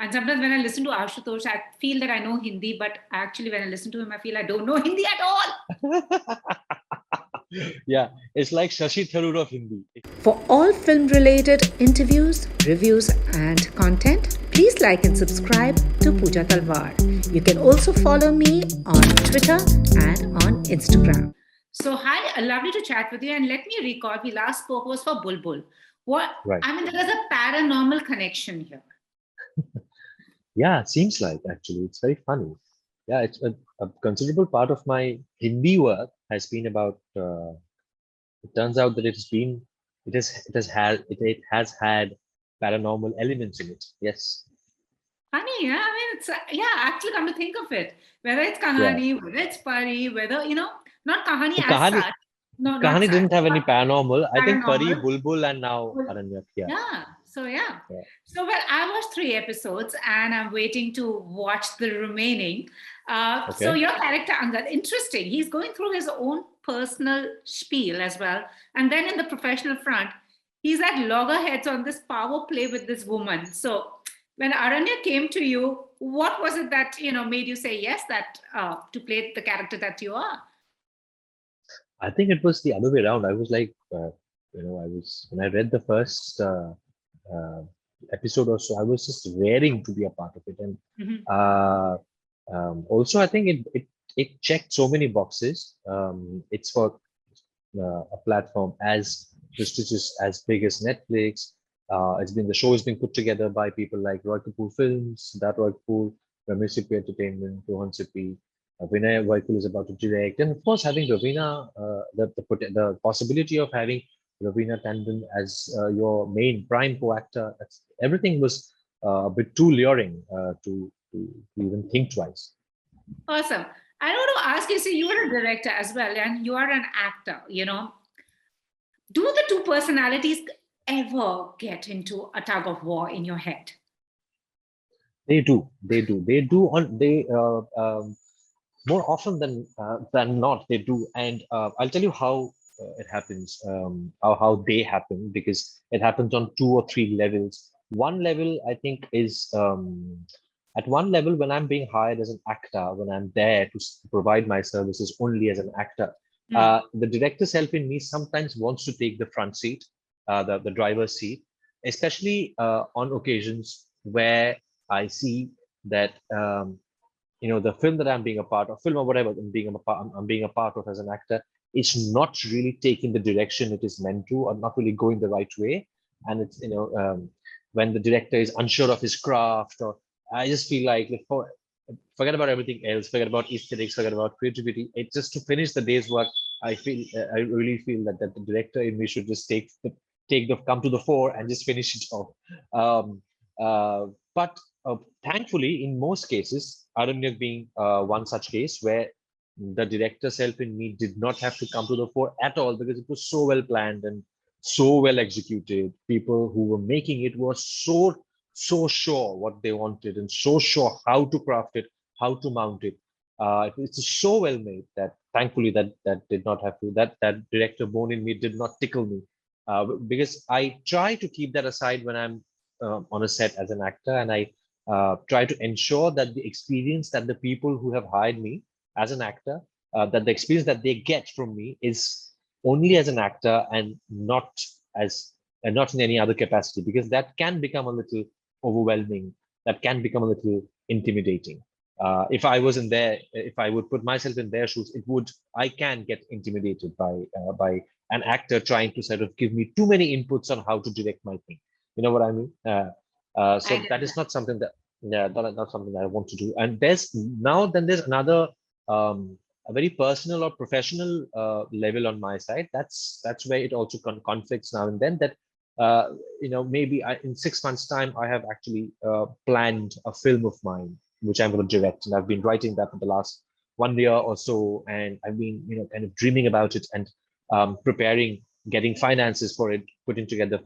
And sometimes when I listen to Ashutosh, I feel that I know Hindi, but actually when I listen to him, I feel I don't know Hindi at all. Yeah, it's like Shashi Tharoor of Hindi. For all film-related interviews, reviews, and content, please like and subscribe to Pooja Talwar. You can also follow me on Twitter and on Instagram. So hi, lovely to chat with you. And let me recall, we last spoke was for Bulbbul. What Right. I mean, there is a paranormal connection here. Yeah, seems like actually it's very funny. Yeah, it's a considerable part of my Hindi work has been about. It turns out that it has had paranormal elements in it. Yes. Funny, yeah. I mean, it's actually come to think of it, whether it's Yeah. Kahaani, whether it's Pari, whether not Kahaani The as Kahaani such. No, not Kahaani such, didn't have any but paranormal. I think Pari, paranormal. Bulbbul, and now Well, Aranyak. Yeah. yeah. So yeah. Yeah. So well, I watched 3 episodes, and I'm waiting to watch the remaining. So Okay. your character Angad, interesting. He's going through his own personal spiel as well, and then in the professional front, he's at loggerheads on this power play with this woman. So when Aranya came to you, what was it that made you say yes, that to play the character that you are? I think it was the other way around. I was like, I was when I read the first uh, episode or so, I was just raring to be a part of it, and Mhm. uh, also I think it checked so many boxes. It's for a platform as prestigious as big as Netflix. The show has been put together by people like Roy Kapoor Films, That Roy Kapoor, Ramesh Sippy Entertainment, Rohan Sippy. Vinay Vaikul is about to direct, and of course having Raveena, the possibility of having Raveena Tandon as your main prime co-actor, everything was a bit too luring to even think twice. Awesome. I want to ask you, so you are a director as well, and you are an actor, Do the two personalities ever get into a tug of war in your head? They do on they more often than not they do, and I'll tell you how it happens, how they happen, because it happens on two or three levels. One level I think is at one level, when I'm being hired as an actor, when I'm there to provide my services only as an actor, Hmm. the director self in me sometimes wants to take the front seat, the driver's seat, especially on occasions where I see that the film that I'm being a part of, film or whatever I'm being a part of as an actor, is not really taking the direction it is meant to, or not really going the right way. And it's when the director is unsure of his craft, or I just feel like forget about everything else, forget about aesthetics, forget about creativity. It's just to finish the day's work. I really feel that the director in me should just take the come to the fore and just finish it off. Um, but thankfully, in most cases, Aranyak being one such case where the director self in me did not have to come to the fore at all, because it was so well planned and so well executed. People who were making it were so sure what they wanted and so sure how to craft it, how to mount it. It's so well made that thankfully that did not have to, that director bone in me did not tickle me, because I try to keep that aside when I'm on a set as an actor, and I try to ensure that the experience that the people who have hired me as an actor, that the experience that they get from me is only as an actor, and as not in any other capacity, because that can become a little overwhelming, that can become a little intimidating. If I was in there, if I would put myself in their shoes, I can get intimidated by an actor trying to sort of give me too many inputs on how to direct my thing. You know what I mean? I So get that that. is not something that, yeah, not something that I want to do. And there's another a very personal or professional level on my side. That's where it also conflicts now and then. That maybe in 6 months' time, I have actually planned a film of mine which I'm going to direct, and I've been writing that for the last 1 year or so, and I've been kind of dreaming about it and preparing, getting finances for it, putting together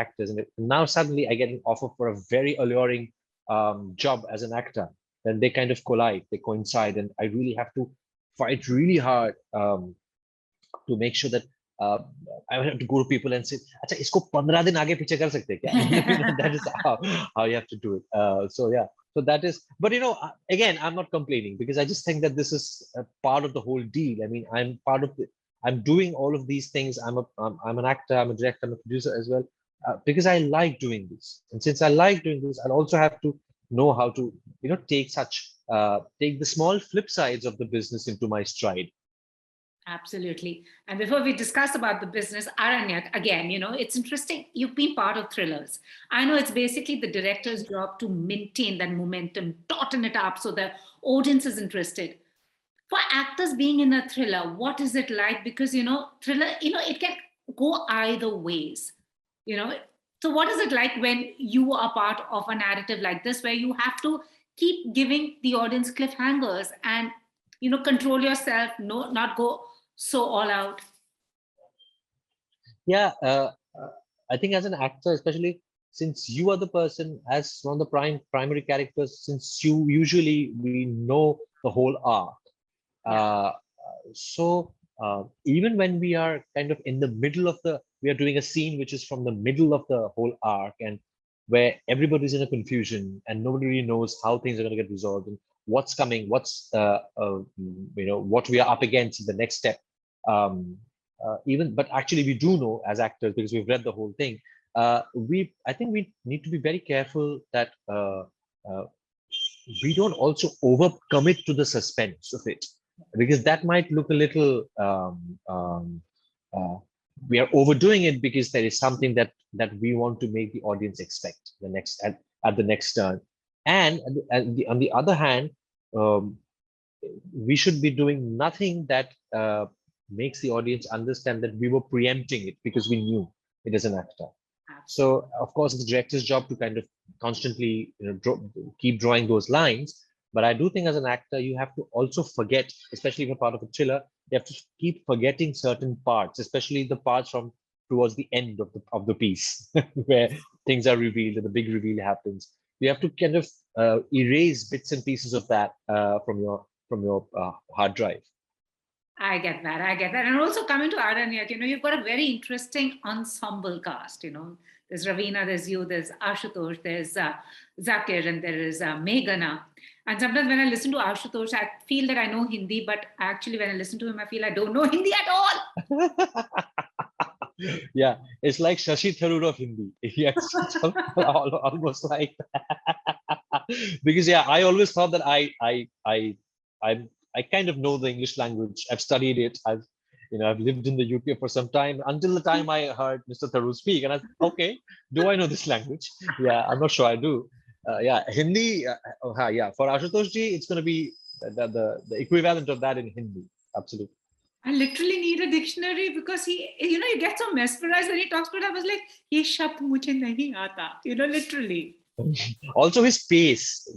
actors, and now suddenly I get an offer for a very alluring job as an actor. Then they kind of collide, they coincide, and I really have to fight really hard to make sure that uh, I would have to go to people and say, "Acha, isko 15 din aage piche kar sakte kya?" That is how you have to do it. So yeah, so that is. But again, I'm not complaining because I just think that this is a part of the whole deal. I mean, I'm part of the. I'm doing all of these things. I'm an actor. I'm a director. I'm a producer as well. Because I like doing this, and since I like doing this, I'll also have to know how to take the small flip sides of the business into my stride. Absolutely. And before we discuss about the business, Aranyak, again, it's interesting. You've been part of thrillers. I know it's basically the director's job to maintain that momentum, tauten it up so the audience is interested. For actors being in a thriller, what is it like? Because, thriller, it can go either ways, you know. So what is it like when you are part of a narrative like this, where you have to keep giving the audience cliffhangers and, control yourself, not go so all out? Yeah, I think as an actor, especially since you are the person as one of the primary characters, since we know the whole arc. Yeah. So even when we are kind of in the middle of we are doing a scene which is from the middle of the whole arc, and where everybody's in a confusion and nobody really knows how things are going to get resolved and what's coming, what's what we are up against in the next step. But actually we do know as actors, because we've read the whole thing. I think we need to be very careful that we don't also overcommit to the suspense of it, because that might look a little we are overdoing it because there is something that we want to make the audience expect at the next turn. And on the other hand, we should be doing nothing that makes the audience understand that we were preempting it because we knew it as an actor. So of course it's the director's job to kind of constantly keep drawing those lines. But I do think as an actor, you have to also forget, especially if you're part of a thriller, you have to keep forgetting certain parts, especially the parts from towards the end of the piece, where things are revealed and the big reveal happens. You have to kind of erase bits and pieces of that from your hard drive. I get that. And also coming to Aranyak, you've got a very interesting ensemble cast. There's Raveena, there's you, there's Ashutosh, there's Zakir, and there is Meghana. And sometimes when I listen to Ashutosh, I feel that I know Hindi, but actually when I listen to him, I feel I don't know Hindi at all. Yeah, it's like Shashi Tharoor of Hindi. Yes, almost like that. Because I always thought that I kind of know the English language. I've studied it. I've lived in the UK for some time, until the time I heard Mr. Tharoor speak, and I thought, okay, do I know this language? Yeah, I'm not sure I do. Hindi. For Ashutosh ji, it's going to be the equivalent of that in Hindi. Absolutely. I literally need a dictionary, because he gets so mesmerized when he talks, but I was like, ye shabd mujhe nahi aata, literally. Also his pace,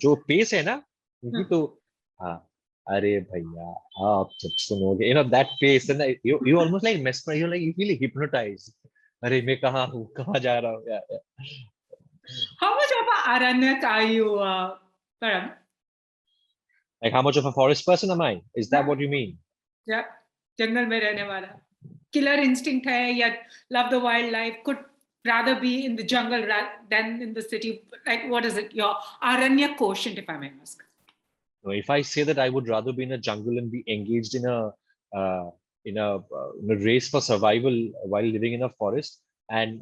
jo pace hai na, to are bhaiya, aap jab sunoge, that pace, and you almost like mesmerized, you feel hypnotized. Are main kahan hu, kahan ja raha hu? Yeah. How much of a Aranyak are you, Param? Like how much of a forest person am I? Is that what you mean? Yeah, jungle mein rehne wala. Killer instinct hai, ya love the wildlife, could rather be in the jungle than in the city. Like, what is it? Your Aranyak quotient, if I may ask. If I say that I would rather be in a jungle and be engaged in a race for survival while living in a forest, and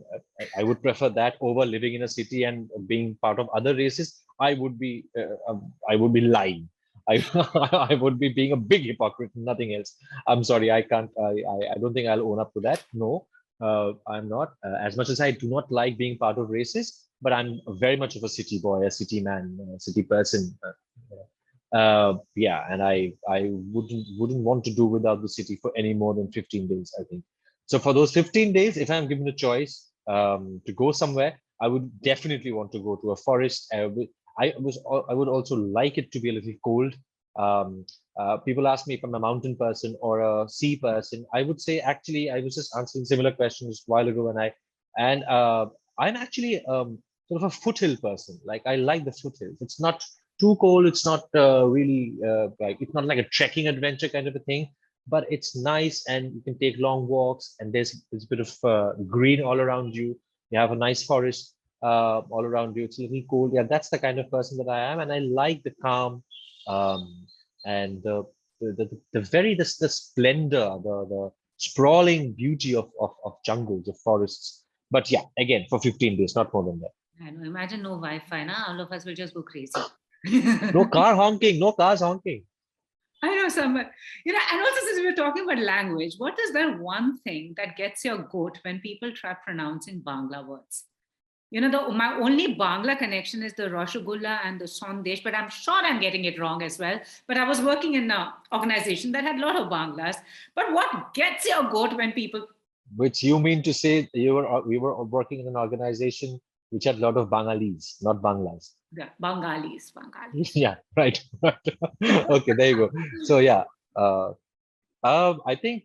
I would prefer that over living in a city and being part of other races, I would be lying. I would be being a big hypocrite, nothing else. I'm sorry, I can't. I don't think I'll own up to that. No, I'm not. As much as I do not like being part of races, but I'm very much of a city boy, a city man, a city person. And I wouldn't want to do without the city for any more than 15 days, I think. So for those 15 days, if I'm given a choice to go somewhere, I would definitely want to go to a forest. I would also like it to be a little cold. People ask me if I'm a mountain person or a sea person. I would say, actually, I was just answering similar questions a while ago, and I'm actually sort of a foothill person. Like, I like the foothills. It's not too cold. It's not really it's not like a trekking adventure kind of a thing. but it's nice and you can take long walks and there's a bit of green all around you. You have a nice forest all around you. It's a little cool. Yeah, that's the kind of person that I am, and I like the calm and the splendor, the sprawling beauty of jungles, of forests. But yeah, again, for 15 days, not more than that. I know. Imagine no Wi-Fi. Now all of us will just go crazy. No car honking, no cars honking. I know some, and also since we were talking about language, what is that one thing that gets your goat when people try pronouncing Bangla words? My only Bangla connection is the Rasgulla and the Sandesh, but I'm sure I'm getting it wrong as well. But I was working in an organization that had a lot of Banglas. But what gets your goat when people... Which you mean to say we were working in an organization which had a lot of Bengalis, not Banglas. Yeah, Bengalis. Yeah, right. Okay, there you go. So yeah, I think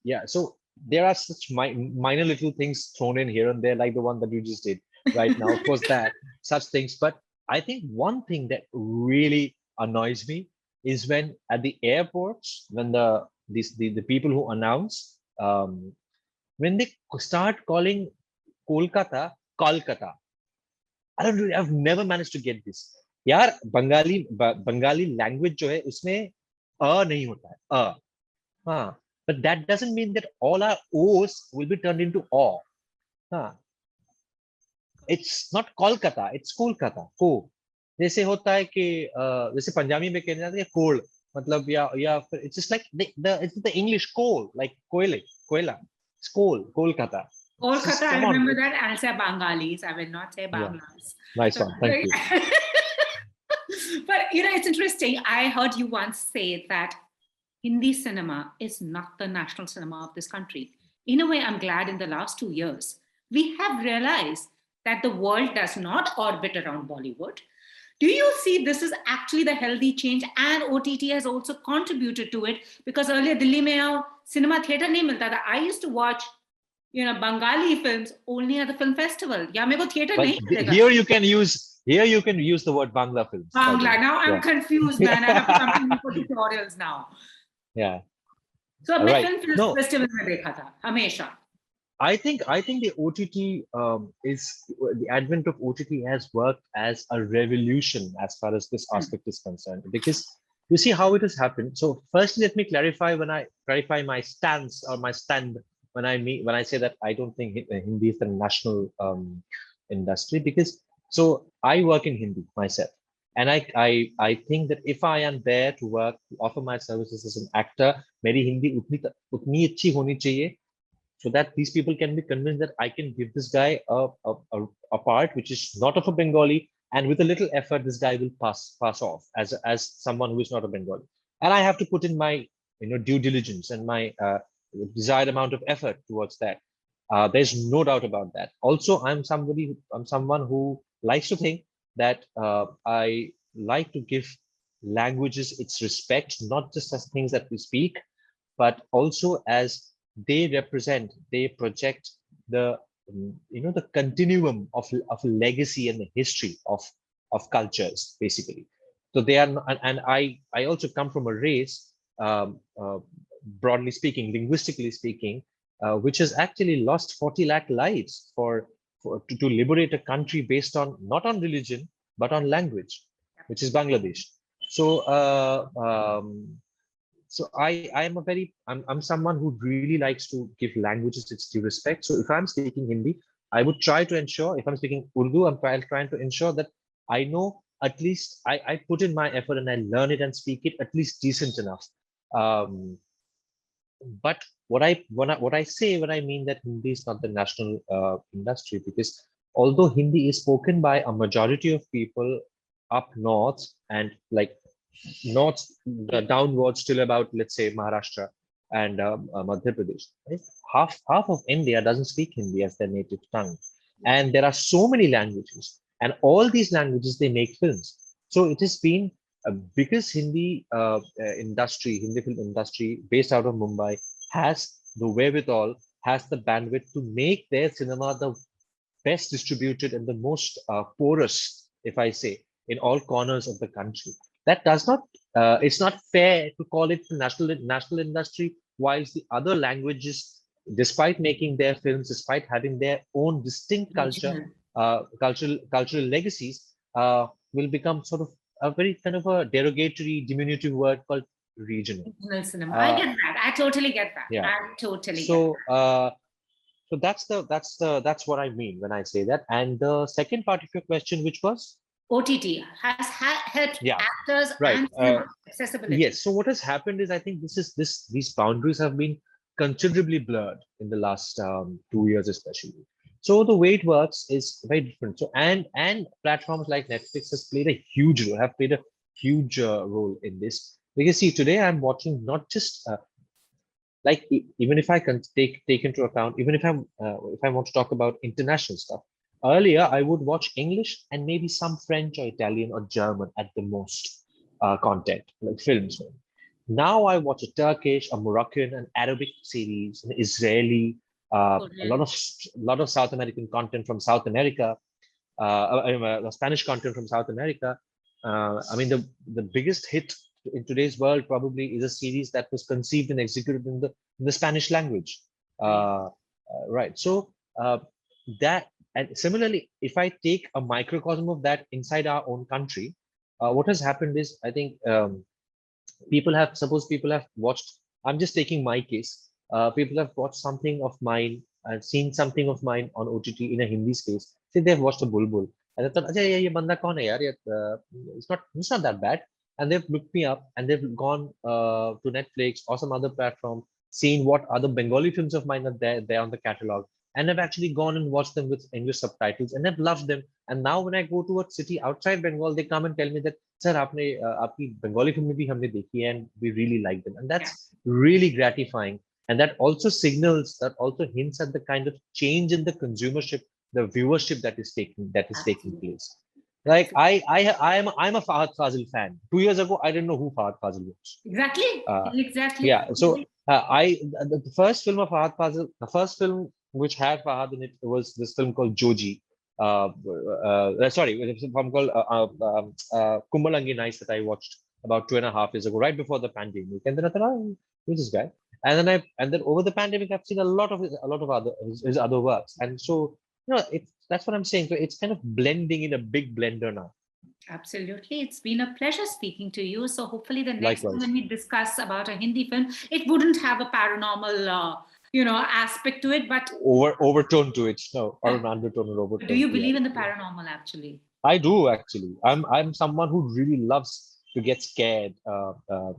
yeah. So there are such minor little things thrown in here and there, like the one that you just did right now. Of course, that such things. But I think one thing that really annoys me is when at the airports, when the people who announce when they start calling Kolkata Kolkata. I've never managed to get this. यार Bengali language जो है उसमें नहीं होता है हाँ, but that doesn't mean that all our O's will be turned into O. It's not Kolkata, it's Kolkata. को जैसे होता है कि जैसे पंजाबी में कहते हैं कोल मतलब या it's just like it's the English coal, like कोयला. It's Kolkata. Kolkata, I remember that. I'll say Bengalis. I will not say Banglas. Yeah. Nice one. Thank you. But, it's interesting. I heard you once say that Hindi cinema is not the national cinema of this country. In a way, I'm glad in the last 2 years, we have realized that the world does not orbit around Bollywood. Do you see this is actually the healthy change, and OTT has also contributed to it? Because earlier, Delhi mein cinema theater nahi milta tha. I used to watch Bengali films only at the film festival. Yeah, meko theater nahi milega. Here you can use the word Bangla films. Bangla. Now I'm confused, man. I have to come for tutorials now. Yeah. So मैं film festival में देखा था हमेशा. I think the OTT the advent of OTT has worked as a revolution as far as this aspect is concerned, because you see how it has happened. So firstly, let me clarify my stance or my stand when I say that I don't think Hindi is the national industry, because so I work in Hindi myself, and I think that if I am there to work, to offer my services as an actor, meri Hindi utni achhi honi chahiye, so that these people can be convinced that I can give this guy a part which is not of a Bengali, and with a little effort, this guy will pass off as someone who is not a Bengali. And I have to put in my due diligence and my desired amount of effort towards that. There's no doubt about that. Also, I'm someone who likes to think that I like to give languages its respect, not just as things that we speak, but also as they project the the continuum of legacy and the history of cultures, basically. So they are, and I also come from a race, broadly speaking, linguistically speaking, which has actually lost 40 lakh lives to liberate a country based on not on religion but on language, which is Bangladesh. So so I'm someone who really likes to give languages its due respect. So if I'm speaking Hindi, I would try to ensure, if I'm speaking Urdu, I'm trying to ensure that I know at least I put in my effort and I learn it and speak it at least decent enough. But what I say when I mean that Hindi is not the national industry, because although Hindi is spoken by a majority of people up north and like north downwards till about, let's say, Maharashtra and Madhya Pradesh, right? Half of India doesn't speak Hindi as their native tongue, and there are so many languages, and all these languages they make films. So it has been because Hindi film industry based out of Mumbai has the wherewithal, has the bandwidth to make their cinema the best distributed and the most porous, if I say, in all corners of the country. That does not, it's not fair to call it the national industry whilst the other languages, despite making their films, despite having their own distinct culture, cultural legacies, will become sort of a very kind of a derogatory, diminutive word called regional. Regional cinema. I get that. I totally get that. Yeah. I totally get So, that. so that's what I mean when I say that. And the second part of your question, which was OTT has helped actors right. and cinema accessibility. Yes. So what has happened is, I think these boundaries have been considerably blurred in the last 2 years, especially. So the way it works is very different. So and platforms like Netflix have played a huge role in this. Because see, today I'm watching not just like even if I can take into account, even if I want to talk about international stuff. Earlier, I would watch English and maybe some French or Italian or German at the most content, like films. Now I watch a Turkish, a Moroccan, an Arabic series, an Israeli, a lot of South American content from South America, Spanish content from South America. I mean, the biggest hit in today's world probably is a series that was conceived and executed in the Spanish language. Right. So that, and similarly, if I take a microcosm of that inside our own country, what has happened is, I think people have watched, I'm just taking my case, people have watched something of mine, I've seen something of mine on OTT in a Hindi space. Say they've watched a Bulbbul, and they thought, "Ajay, ye banda kaun hai yaar? It's not that bad." And they've looked me up and they've gone to Netflix or some other platform, seen what other Bengali films of mine are there on the catalog, and I've actually gone and watched them with English subtitles, and I've loved them. And now when I go to a city outside Bengal, they come and tell me that, "Sir, aapne aapki Bengali film bhi humne dekhi hai and we really like them," and that's really gratifying. And that also signals, that also hints at the kind of change in the consumership, the viewership that is taking place. Like I'm a Fahad Fazil fan. 2 years ago, I didn't know who Fahad Fazil was. Exactly. Yeah. So the first film of Fahad Fazil, the first film which had Fahad in it, was this film called Joji. Sorry, it was a film called Kumbalangi Nights that I watched about 2.5 years ago, right before the pandemic. And then I thought, "Oh, who's this guy?" And then over the pandemic, I've seen a lot of his other works. And so, that's what I'm saying. So it's kind of blending in a big blender now. Absolutely. It's been a pleasure speaking to you. So hopefully the next Likewise. time when we discuss about a Hindi film, it wouldn't have a paranormal, aspect to it, but overtone to it, or an undertone or overtone. Do you believe in the paranormal actually? I do actually. I'm someone who really loves to get scared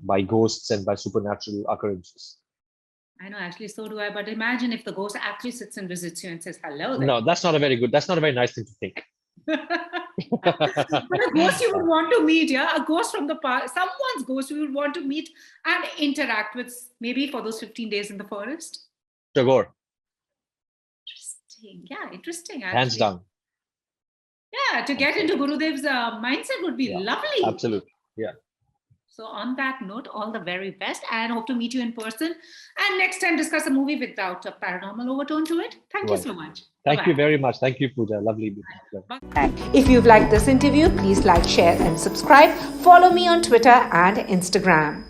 by ghosts and by supernatural occurrences. I know, actually, so do I. But imagine if the ghost actually sits and visits you and says hello. Then. No, that's not a very nice thing to think. But a ghost you would want to meet, a ghost from the past, someone's ghost you would want to meet and interact with, maybe for those 15 days in the forest. Tagore. Interesting. Yeah, interesting. Actually. Hands down. Yeah, to get into Gurudev's mindset would be lovely. Absolutely. Yeah. So on that note, all the very best, and hope to meet you in person. And next time, discuss a movie without a paranormal overtone to it. Thank you so much. Thank you very much. Thank you, Pooja. Lovely. If you've liked this interview, please like, share, and subscribe. Follow me on Twitter and Instagram.